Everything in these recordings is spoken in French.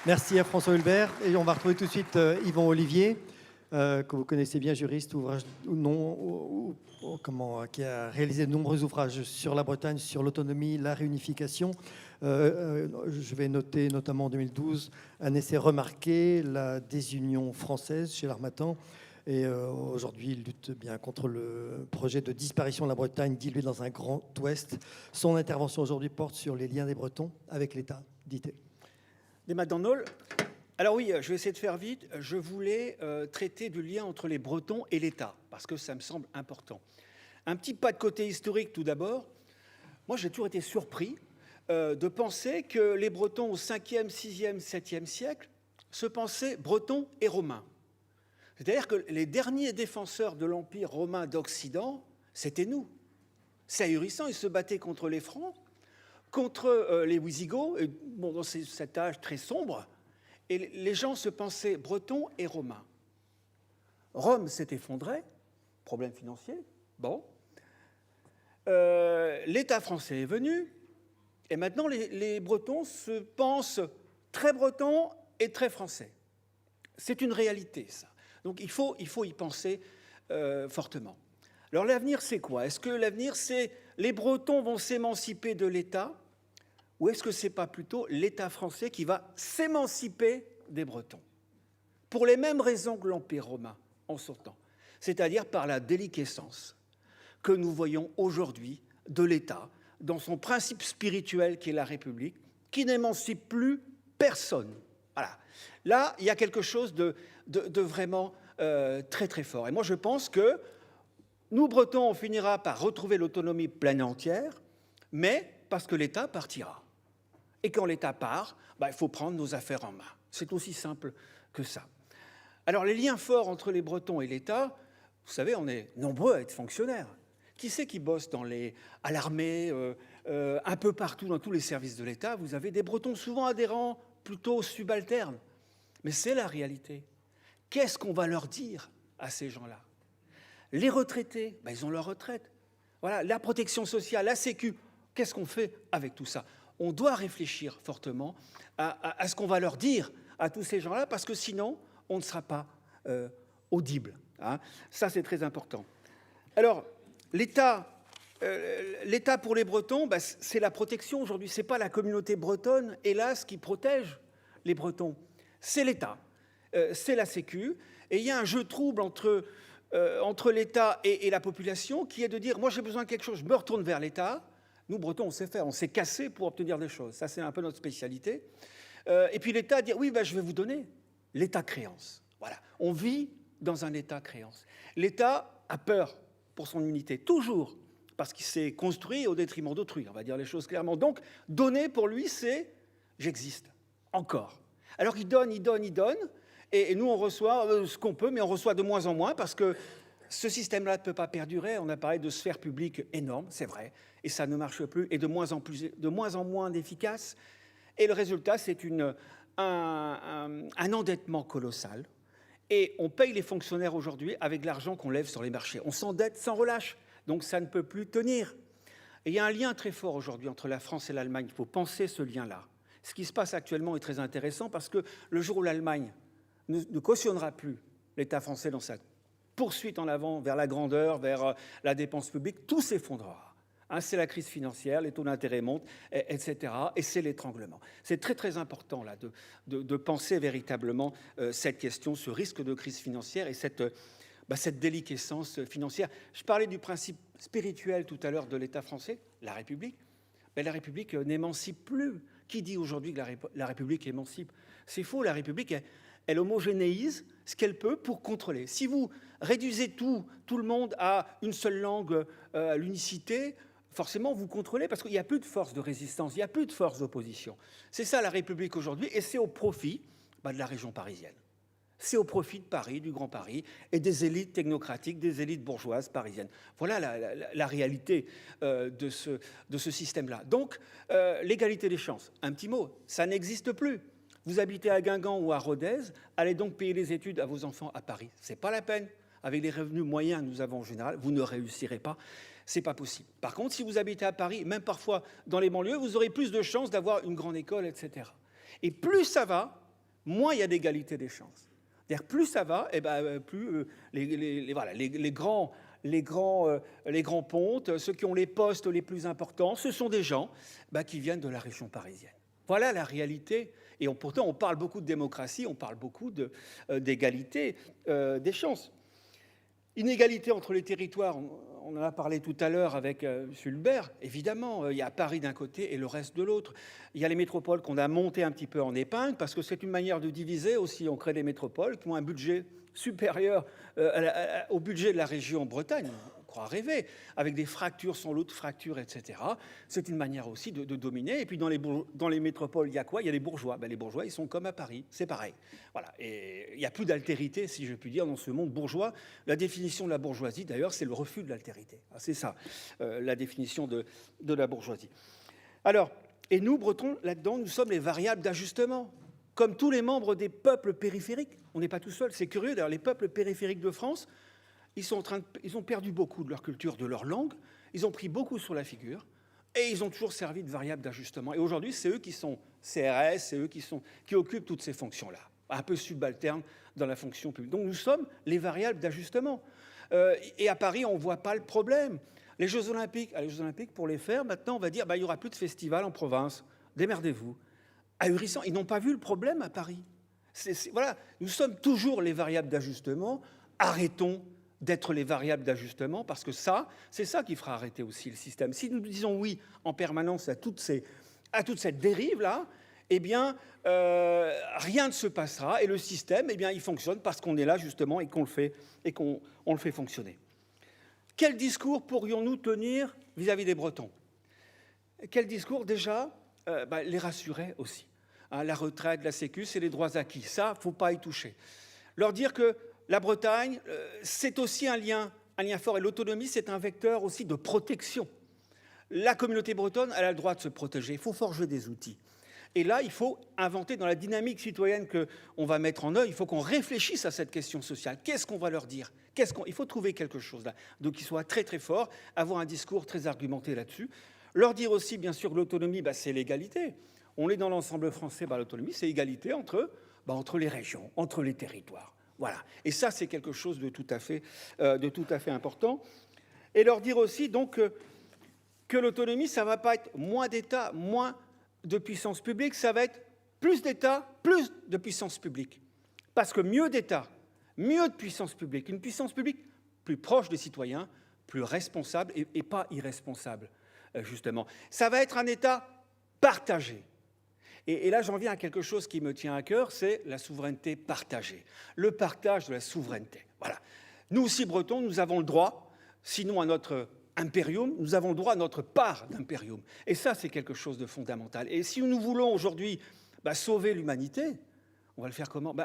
Merci à François Hulbert. Et on va retrouver tout de suite Yvon Olivier, que vous connaissez bien, juriste, ouvrage ou non, qui a réalisé de nombreux ouvrages sur la Bretagne, sur l'autonomie, la réunification. Je vais noter notamment en 2012 un essai remarqué, la désunion française chez l'Harmattan. Et aujourd'hui, il lutte bien contre le projet de disparition de la Bretagne diluée dans un grand ouest. Son intervention aujourd'hui porte sur les liens des Bretons avec l'État. Dites. Des McDonald's. Alors oui, je vais essayer de faire vite. Je voulais traiter du lien entre les Bretons et l'État, parce que ça me semble important. Un petit pas de côté historique tout d'abord. Moi, j'ai toujours été surpris de penser que les Bretons au 5e, 6e, 7e siècle se pensaient bretons et romains. C'est-à-dire que les derniers défenseurs de l'Empire romain d'Occident, c'était nous. C'est ahurissant, ils se battaient contre les Francs, contre les Wisigoths, dans cet âge très sombre, et les gens se pensaient bretons et romains. Rome s'est effondrée, problème financier, bon. L'État français est venu, et maintenant les Bretons se pensent très bretons et très français. C'est une réalité, ça. Donc il faut y penser fortement. Alors l'avenir, c'est quoi? Est-ce que l'avenir, c'est les Bretons vont s'émanciper de l'État? Ou est-ce que ce n'est pas plutôt l'État français qui va s'émanciper des Bretons? Pour les mêmes raisons que l'Empire romain en son temps, c'est-à-dire par la déliquescence que nous voyons aujourd'hui de l'État dans son principe spirituel qui est la République, qui n'émancipe plus personne. Voilà. Là, il y a quelque chose de vraiment très très fort. Et moi, je pense que nous, Bretons, on finira par retrouver l'autonomie pleine et entière, mais parce que l'État partira. Et quand l'État part, il faut prendre nos affaires en main. C'est aussi simple que ça. Alors, les liens forts entre les Bretons et l'État, vous savez, on est nombreux à être fonctionnaires. Qui c'est qui bosse à l'armée, un peu partout, dans tous les services de l'État? Vous avez des Bretons souvent adhérents, plutôt subalternes. Mais c'est la réalité. Qu'est-ce qu'on va leur dire à ces gens-là? Les retraités, ils ont leur retraite. Voilà, la protection sociale, la Sécu, qu'est-ce qu'on fait avec tout ça? On doit réfléchir fortement à ce qu'on va leur dire à tous ces gens-là, parce que sinon, on ne sera pas audible. Hein. Ça, c'est très important. Alors, l'État pour les Bretons, c'est la protection aujourd'hui. Ce n'est pas la communauté bretonne, hélas, qui protège les Bretons. C'est l'État, c'est la Sécu. Et il y a un jeu trouble entre l'État et la population qui est de dire « moi, j'ai besoin de quelque chose, je me retourne vers l'État ». Nous, Bretons, on sait faire, on s'est cassé pour obtenir des choses. Ça, c'est un peu notre spécialité. Et puis l'État dit « oui, je vais vous donner l'État-créance ». Voilà, on vit dans un État-créance. L'État a peur pour son unité, toujours, parce qu'il s'est construit au détriment d'autrui, on va dire les choses clairement. Donc, donner pour lui, c'est « j'existe, encore ». Alors il donne, et nous, on reçoit ce qu'on peut, mais on reçoit de moins en moins, parce que ce système-là ne peut pas perdurer. On a parlé de sphère publique énorme, c'est vrai, et ça ne marche plus, et de moins en moins efficace. Et le résultat, c'est un endettement colossal. Et on paye les fonctionnaires aujourd'hui avec l'argent qu'on lève sur les marchés. On s'endette sans relâche, donc ça ne peut plus tenir. Et il y a un lien très fort aujourd'hui entre la France et l'Allemagne. Il faut penser ce lien-là. Ce qui se passe actuellement est très intéressant, parce que le jour où l'Allemagne ne cautionnera plus l'État français dans sa poursuite en avant vers la grandeur, vers la dépense publique, tout s'effondrera. Hein, c'est la crise financière, les taux d'intérêt montent, etc. Et c'est l'étranglement. C'est très très important là, de penser véritablement cette question, ce risque de crise financière et cette déliquescence financière. Je parlais du principe spirituel tout à l'heure de l'État français, la République. La République n'émancipe plus. Qui dit aujourd'hui que la République émancipe? C'est faux, la République, elle homogénéise ce qu'elle peut pour contrôler. Si vous réduisez tout le monde à une seule langue, à l'unicité, forcément vous contrôlez, parce qu'il n'y a plus de force de résistance, il n'y a plus de force d'opposition. C'est ça la République aujourd'hui, et c'est au profit de la région parisienne. C'est au profit de Paris, du Grand Paris, et des élites technocratiques, des élites bourgeoises parisiennes. Voilà la réalité de ce système-là. Donc, l'égalité des chances, un petit mot, ça n'existe plus. Vous habitez à Guingamp ou à Rodez, allez donc payer les études à vos enfants à Paris. Ce n'est pas la peine. Avec les revenus moyens que nous avons en général, vous ne réussirez pas. Ce n'est pas possible. Par contre, si vous habitez à Paris, même parfois dans les banlieues, vous aurez plus de chances d'avoir une grande école, etc. Et plus ça va, moins il y a d'égalité des chances. C'est-à-dire plus ça va, et ben, plus les grands pontes, ceux qui ont les postes les plus importants, ce sont des gens qui viennent de la région parisienne. Voilà la réalité. Et pourtant, on parle beaucoup de démocratie, on parle beaucoup d'égalité des chances. Inégalité entre les territoires, on en a parlé tout à l'heure avec M. Hulbert, évidemment, il y a Paris d'un côté et le reste de l'autre. Il y a les métropoles qu'on a montées un petit peu en épingle, parce que c'est une manière de diviser aussi. On crée des métropoles qui ont un budget supérieur au budget de la région Bretagne. On croit rêver, avec des fractures sans l'autre fracture, etc. C'est une manière aussi de dominer. Et puis dans les métropoles, il y a quoi? Il y a les bourgeois. Les bourgeois, ils sont comme à Paris, c'est pareil. Voilà. Et il n'y a plus d'altérité, si je puis dire, dans ce monde bourgeois. La définition de la bourgeoisie, d'ailleurs, c'est le refus de l'altérité. C'est ça, la définition de la bourgeoisie. Alors, et nous, Bretons, là-dedans, nous sommes les variables d'ajustement. Comme tous les membres des peuples périphériques, on n'est pas tout seul. C'est curieux, d'ailleurs, les peuples périphériques de France, ils ont perdu beaucoup de leur culture, de leur langue, ils ont pris beaucoup sur la figure, et ils ont toujours servi de variable d'ajustement. Et aujourd'hui, c'est eux qui sont CRS, c'est eux qui occupent toutes ces fonctions-là, un peu subalternes dans la fonction publique. Donc nous sommes les variables d'ajustement. Et à Paris, on ne voit pas le problème. Les Jeux Olympiques, pour les faire, maintenant, on va dire il n'y aura plus de festivals en province, démerdez-vous. Ahurissant, ils n'ont pas vu le problème à Paris. Voilà, nous sommes toujours les variables d'ajustement. Arrêtons d'être les variables d'ajustement, parce que c'est ça qui fera arrêter aussi le système. Si nous disons oui en permanence à toute cette dérive-là, eh bien, rien ne se passera, et le système, eh bien, il fonctionne parce qu'on est là, justement, et qu'on le fait fonctionner. Quel discours pourrions-nous tenir vis-à-vis des Bretons? Quel discours, déjà, les rassurer aussi. La retraite, la sécu, c'est les droits acquis. Ça, il ne faut pas y toucher. Leur dire que la Bretagne, c'est aussi un lien fort. Et l'autonomie, c'est un vecteur aussi de protection. La communauté bretonne, elle a le droit de se protéger. Il faut forger des outils. Et là, il faut inventer dans la dynamique citoyenne qu'on va mettre en œuvre, il faut qu'on réfléchisse à cette question sociale. Qu'est-ce qu'on va leur dire? Il faut trouver quelque chose là, donc qui soit très très fort, avoir un discours très argumenté là-dessus. Leur dire aussi, bien sûr, l'autonomie, c'est l'égalité. On est dans l'ensemble français, l'autonomie, c'est l'égalité entre les régions, entre les territoires. Voilà. Et ça, c'est quelque chose de tout à fait important. Et leur dire aussi donc que l'autonomie, ça ne va pas être moins d'État, moins de puissance publique, ça va être plus d'État, plus de puissance publique. Parce que mieux d'État, mieux de puissance publique, une puissance publique plus proche des citoyens, plus responsable et pas irresponsable, justement. Ça va être un État partagé. Et là, j'en viens à quelque chose qui me tient à cœur, c'est la souveraineté partagée. Le partage de la souveraineté. Voilà. Nous aussi, Bretons, nous avons le droit, sinon à notre impérium, nous avons le droit à notre part d'impérium. Et ça, c'est quelque chose de fondamental. Et si nous voulons aujourd'hui sauver l'humanité, on va le faire comment?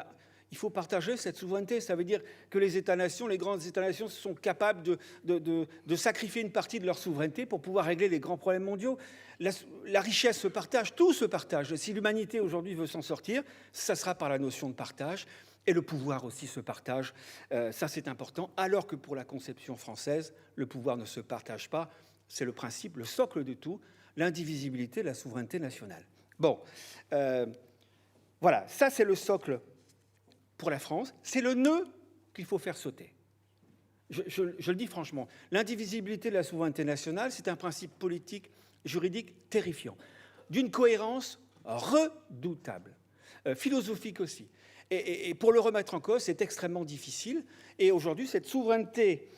Il faut partager cette souveraineté. Ça veut dire que les États-nations, les grands États-nations sont capables de sacrifier une partie de leur souveraineté pour pouvoir régler les grands problèmes mondiaux. La richesse se partage, tout se partage. Si l'humanité aujourd'hui veut s'en sortir, ça sera par la notion de partage. Et le pouvoir aussi se partage. Ça, c'est important. Alors que pour la conception française, le pouvoir ne se partage pas. C'est le principe, le socle de tout, l'indivisibilité de la souveraineté nationale. Bon, voilà, ça c'est le socle pour la France, c'est le nœud qu'il faut faire sauter. Je le dis franchement, l'indivisibilité de la souveraineté nationale, c'est un principe politique, juridique terrifiant, d'une cohérence redoutable, philosophique aussi. Et pour le remettre en cause, c'est extrêmement difficile. Et aujourd'hui, cette souveraineté,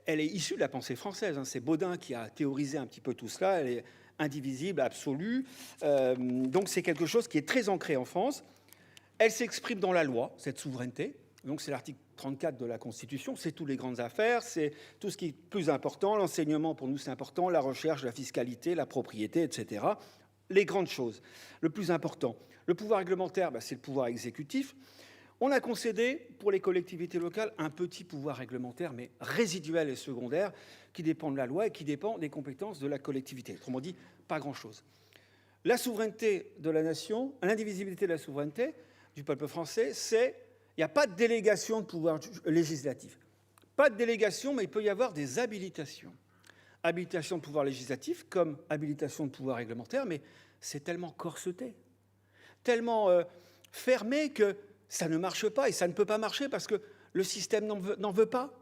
elle est issue de la pensée française. C'est Baudin qui a théorisé un petit peu tout cela. Elle est indivisible, absolue. Donc c'est quelque chose qui est très ancré en France. Elle s'exprime dans la loi, cette souveraineté. Donc c'est l'article 34 de la Constitution, c'est toutes les grandes affaires, c'est tout ce qui est plus important. L'enseignement, pour nous, c'est important, la recherche, la fiscalité, la propriété, etc. Les grandes choses, le plus important. Le pouvoir réglementaire, c'est le pouvoir exécutif. On a concédé, pour les collectivités locales, un petit pouvoir réglementaire, mais résiduel et secondaire, qui dépend de la loi et qui dépend des compétences de la collectivité. Autrement dit, pas grand-chose. La souveraineté de la nation, l'indivisibilité de la souveraineté du peuple français, il n'y a pas de délégation de pouvoir législatif. Pas de délégation, mais il peut y avoir des habilitations. Habilitation de pouvoir législatif comme habilitation de pouvoir réglementaire, mais c'est tellement corseté, tellement fermé que ça ne marche pas, et ça ne peut pas marcher parce que le système n'en veut pas.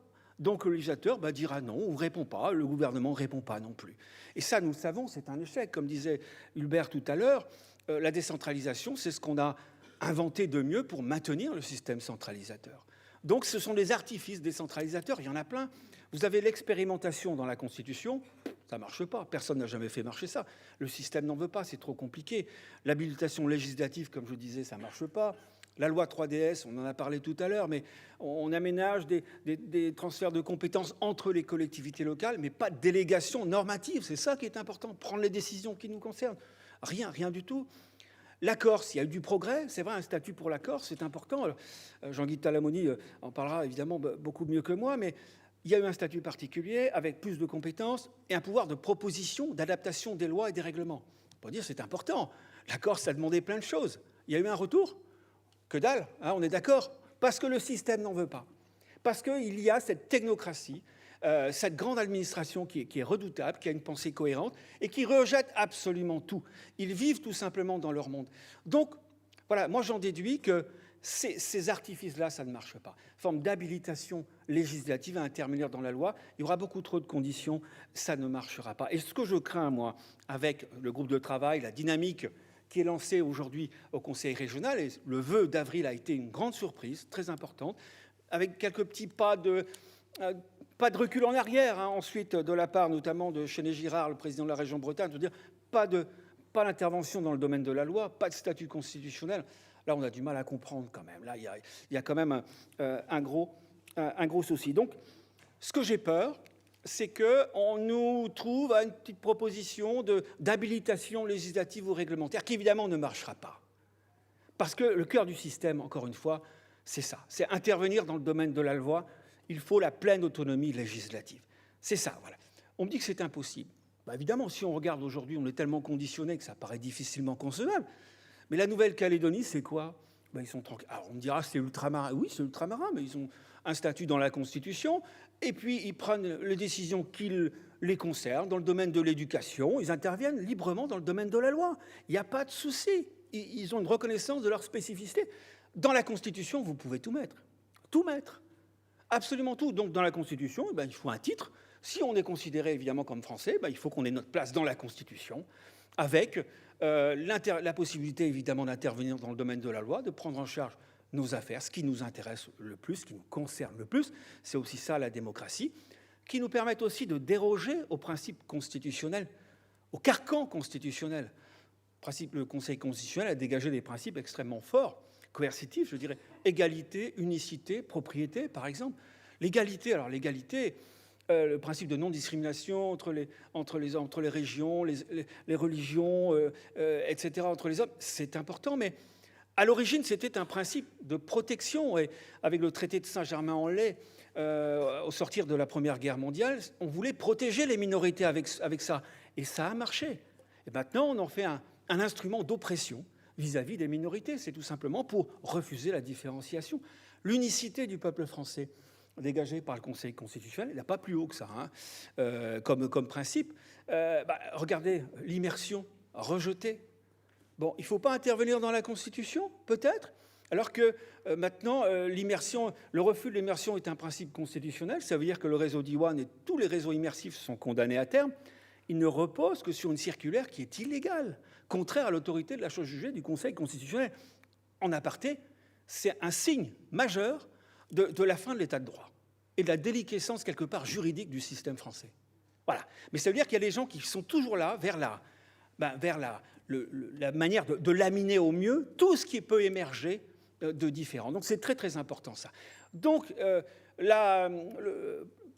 Donc le législateur dira non, ou ne répond pas, le gouvernement ne répond pas non plus. Et ça, nous le savons, c'est un échec. Comme disait Hulbert tout à l'heure, la décentralisation, c'est ce qu'on a inventé de mieux pour maintenir le système centralisateur. Donc ce sont des artifices décentralisateurs, il y en a plein. Vous avez l'expérimentation dans la Constitution, ça ne marche pas, personne n'a jamais fait marcher ça. Le système n'en veut pas, c'est trop compliqué. L'habilitation législative, comme je disais, ça ne marche pas. La loi 3DS, on en a parlé tout à l'heure, mais on aménage des transferts de compétences entre les collectivités locales, mais pas de délégation normative. C'est ça qui est important, prendre les décisions qui nous concernent. Rien du tout. La Corse, il y a eu du progrès, c'est vrai, un statut pour la Corse, c'est important. Jean-Guy Talamoni en parlera évidemment beaucoup mieux que moi, mais il y a eu un statut particulier avec plus de compétences et un pouvoir de proposition, d'adaptation des lois et des règlements. On peut dire c'est important. La Corse a demandé plein de choses. Il y a eu un retour ? Que dalle, hein, on est d'accord, parce que le système n'en veut pas, parce qu'il y a cette technocratie, cette grande administration qui est redoutable, qui a une pensée cohérente et qui rejette absolument tout. Ils vivent tout simplement dans leur monde. Donc, voilà, moi j'en déduis que ces artifices-là, ça ne marche pas. Forme d'habilitation législative à intervenir dans la loi, il y aura beaucoup trop de conditions, ça ne marchera pas. Et ce que je crains, moi, avec le groupe de travail, la dynamique qui est lancé aujourd'hui au Conseil régional, et le vœu d'avril a été une grande surprise, très importante, avec quelques petits pas de recul en arrière, hein, ensuite de la part notamment de Chéné-Girard, le président de la région Bretagne, de dire pas d'intervention dans le domaine de la loi, pas de statut constitutionnel. Là, on a du mal à comprendre quand même. Là, il y a quand même un gros souci. Donc, ce que j'ai peur, c'est qu'on nous trouve à une petite proposition d'habilitation législative ou réglementaire qui, évidemment, ne marchera pas. Parce que le cœur du système, encore une fois, c'est ça. C'est intervenir dans le domaine de la loi. Il faut la pleine autonomie législative. C'est ça, voilà. On me dit que c'est impossible. Évidemment, si on regarde aujourd'hui, on est tellement conditionné que ça paraît difficilement concevable. Mais la Nouvelle-Calédonie, c'est quoi ? Ils sont tranquilles. Alors, on me dira, c'est ultramarin. Oui, c'est ultramarin, mais ils ont un statut dans la Constitution. Et puis, ils prennent les décisions qui les concernent dans le domaine de l'éducation. Ils interviennent librement dans le domaine de la loi. Il n'y a pas de souci. Ils ont une reconnaissance de leur spécificité. Dans la Constitution, vous pouvez tout mettre. Tout mettre. Absolument tout. Donc, dans la Constitution, il faut un titre. Si on est considéré, évidemment, comme français, il faut qu'on ait notre place dans la Constitution, avec la possibilité, évidemment, d'intervenir dans le domaine de la loi, de prendre en charge nos affaires, ce qui nous intéresse le plus, ce qui nous concerne le plus. C'est aussi ça, la démocratie, qui nous permet aussi de déroger aux principes constitutionnels, au carcan constitutionnel. Le Conseil constitutionnel a dégagé des principes extrêmement forts, coercitifs, je dirais, égalité, unicité, propriété, par exemple. L'égalité, le principe de non-discrimination entre les régions, les religions, etc., entre les hommes, c'est important, mais à l'origine, c'était un principe de protection. Et avec le traité de Saint-Germain-en-Laye, au sortir de la Première Guerre mondiale, on voulait protéger les minorités avec ça. Et ça a marché. Et maintenant, on en fait un instrument d'oppression vis-à-vis des minorités. C'est tout simplement pour refuser la différenciation. L'unicité du peuple français, dégagée par le Conseil constitutionnel, il n'a pas plus haut que ça, hein, comme principe. Regardez, l'immersion rejetée. Bon, il ne faut pas intervenir dans la Constitution, peut-être, alors que maintenant, le refus de l'immersion est un principe constitutionnel. Ça veut dire que le réseau Diwan et tous les réseaux immersifs sont condamnés à terme. Ils ne reposent que sur une circulaire qui est illégale, contraire à l'autorité de la chose jugée du Conseil constitutionnel. En aparté, c'est un signe majeur de la fin de l'état de droit et de la déliquescence, quelque part, juridique du système français. Voilà. Mais ça veut dire qu'il y a des gens qui sont toujours là, vers la manière de laminer au mieux tout ce qui peut émerger de différent. Donc c'est très très important ça. Donc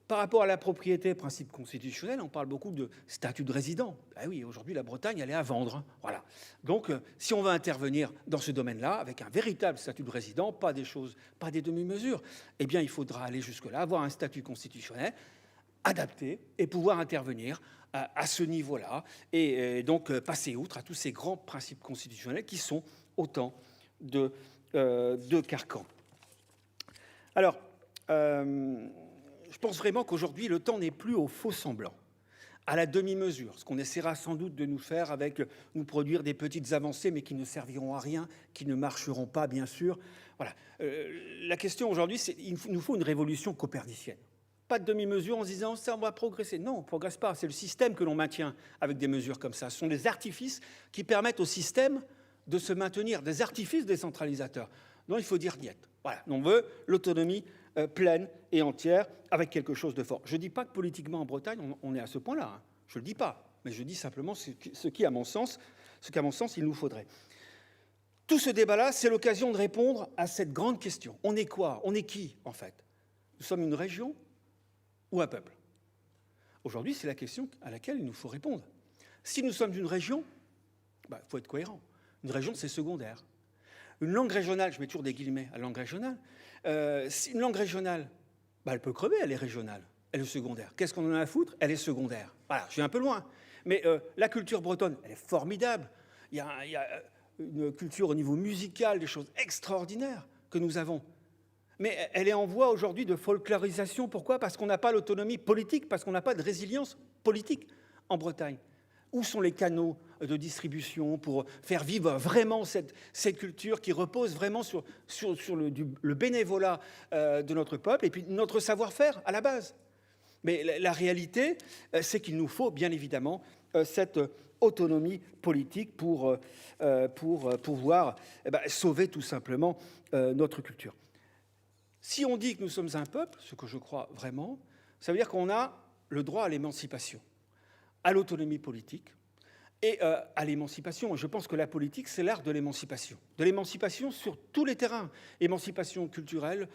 par rapport à la propriété, principe constitutionnel, on parle beaucoup de statut de résident. Ben oui, aujourd'hui la Bretagne elle est à vendre. Voilà. Donc si on veut intervenir dans ce domaine-là avec un véritable statut de résident, pas des demi-mesures, eh bien il faudra aller jusque-là, avoir un statut constitutionnel adapté et pouvoir intervenir à ce niveau-là, et donc passer outre à tous ces grands principes constitutionnels qui sont autant de carcans. Alors, je pense vraiment qu'aujourd'hui, le temps n'est plus au faux semblant, à la demi-mesure, ce qu'on essaiera sans doute de nous faire avec nous produire des petites avancées, mais qui ne serviront à rien, qui ne marcheront pas, bien sûr. Voilà. La question aujourd'hui, c'est qu'il nous faut une révolution copernicienne. Pas de demi-mesure en se disant ça, on va progresser. Non, on ne progresse pas. C'est le système que l'on maintient avec des mesures comme ça. Ce sont des artifices qui permettent au système de se maintenir, des artifices décentralisateurs. Donc il faut dire niet. Voilà. On veut l'autonomie pleine et entière avec quelque chose de fort. Je ne dis pas que politiquement en Bretagne, on est à ce point-là. Hein. Je ne le dis pas. Mais je dis simplement ce qu'à mon sens, il nous faudrait. Tout ce débat-là, c'est l'occasion de répondre à cette grande question. On est quoi? On est qui, en fait? Nous sommes une région ou un peuple? Aujourd'hui, c'est la question à laquelle il nous faut répondre. Si nous sommes une région, il faut être cohérent. Une région, c'est secondaire. Une langue régionale, je mets toujours des guillemets à langue régionale, une langue régionale, elle peut crever, elle est régionale, elle est secondaire. Qu'est-ce qu'on en a à foutre? Elle est secondaire. Voilà, je suis un peu loin. Mais la culture bretonne, elle est formidable. Il y a une culture au niveau musical, des choses extraordinaires que nous avons. Mais elle est en voie aujourd'hui de folklorisation. Pourquoi? Parce qu'on n'a pas l'autonomie politique, parce qu'on n'a pas de résilience politique en Bretagne. Où sont les canaux de distribution pour faire vivre vraiment cette culture qui repose vraiment sur le bénévolat de notre peuple et puis notre savoir-faire à la base? Mais la réalité, c'est qu'il nous faut bien évidemment cette autonomie politique pour pouvoir sauver tout simplement notre culture. Si on dit que nous sommes un peuple, ce que je crois vraiment, ça veut dire qu'on a le droit à l'émancipation, à l'autonomie politique et à l'émancipation. Je pense que la politique, c'est l'art de l'émancipation sur tous les terrains. Émancipation culturelle,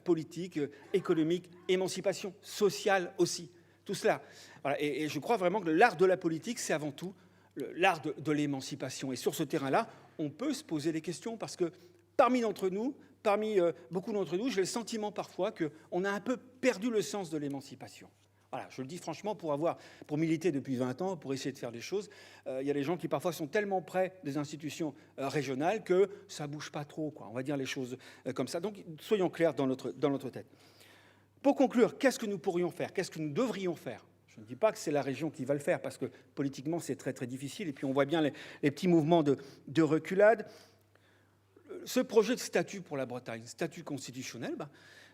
politique, économique, émancipation sociale aussi. Tout cela. Voilà. Et je crois vraiment que l'art de la politique, c'est avant tout l'art de l'émancipation. Et sur ce terrain-là, on peut se poser des questions parce que parmi beaucoup d'entre nous, j'ai le sentiment parfois qu'on a un peu perdu le sens de l'émancipation. Voilà, je le dis franchement, pour militer depuis 20 ans, pour essayer de faire des choses, il y a des gens qui parfois sont tellement près des institutions régionales que ça ne bouge pas trop, quoi. On va dire les choses comme ça. Donc, soyons clairs dans notre tête. Pour conclure, qu'est-ce que nous pourrions faire? Qu'est-ce que nous devrions faire? Je ne dis pas que c'est la région qui va le faire, parce que politiquement, c'est très, très difficile. Et puis, on voit bien les petits mouvements de reculade. Ce projet de statut pour la Bretagne, statut constitutionnel,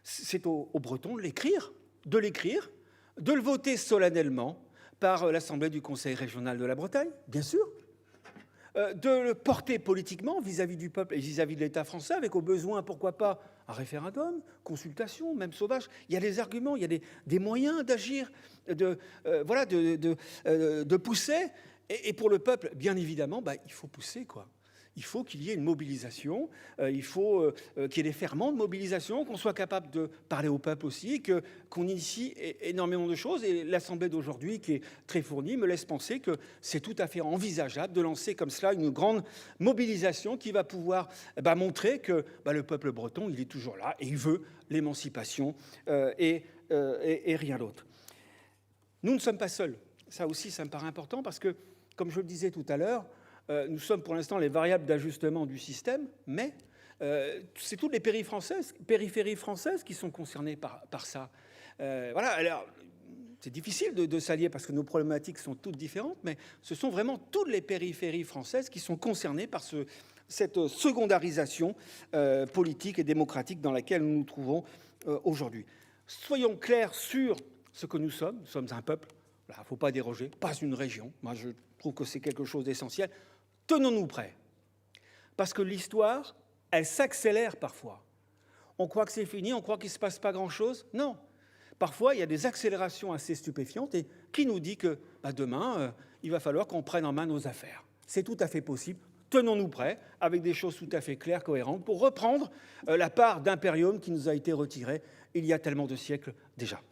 c'est aux Bretons de l'écrire, de le voter solennellement par l'Assemblée du Conseil régional de la Bretagne, bien sûr, de le porter politiquement vis-à-vis du peuple et vis-à-vis de l'État français, avec au besoin, pourquoi pas, un référendum, consultation, même sauvage. Il y a des arguments, il y a des moyens d'agir, de pousser. Et pour le peuple, bien évidemment, il faut pousser, quoi. Il faut qu'il y ait une mobilisation, il faut qu'il y ait des ferments de mobilisation, qu'on soit capable de parler au peuple aussi, qu'on initie énormément de choses. Et l'Assemblée d'aujourd'hui, qui est très fournie, me laisse penser que c'est tout à fait envisageable de lancer comme cela une grande mobilisation qui va pouvoir montrer que le peuple breton, il est toujours là et il veut l'émancipation et rien d'autre. Nous ne sommes pas seuls. Ça aussi, ça me paraît important parce que, comme je le disais tout à l'heure, nous sommes pour l'instant les variables d'ajustement du système, mais c'est toutes les périphéries françaises qui sont concernées par ça. Voilà, alors c'est difficile de s'allier parce que nos problématiques sont toutes différentes, mais ce sont vraiment toutes les périphéries françaises qui sont concernées par cette secondarisation politique et démocratique dans laquelle nous nous trouvons aujourd'hui. Soyons clairs sur ce que nous sommes un peuple. Il ne faut pas déroger, pas une région. Moi, je trouve que c'est quelque chose d'essentiel. Tenons-nous prêts. Parce que l'histoire, elle s'accélère parfois. On croit que c'est fini, on croit qu'il ne se passe pas grand-chose. Non. Parfois, il y a des accélérations assez stupéfiantes. Et qui nous dit que demain, il va falloir qu'on prenne en main nos affaires? C'est tout à fait possible. Tenons-nous prêts, avec des choses tout à fait claires, cohérentes, pour reprendre la part d'impérium qui nous a été retirée il y a tellement de siècles déjà.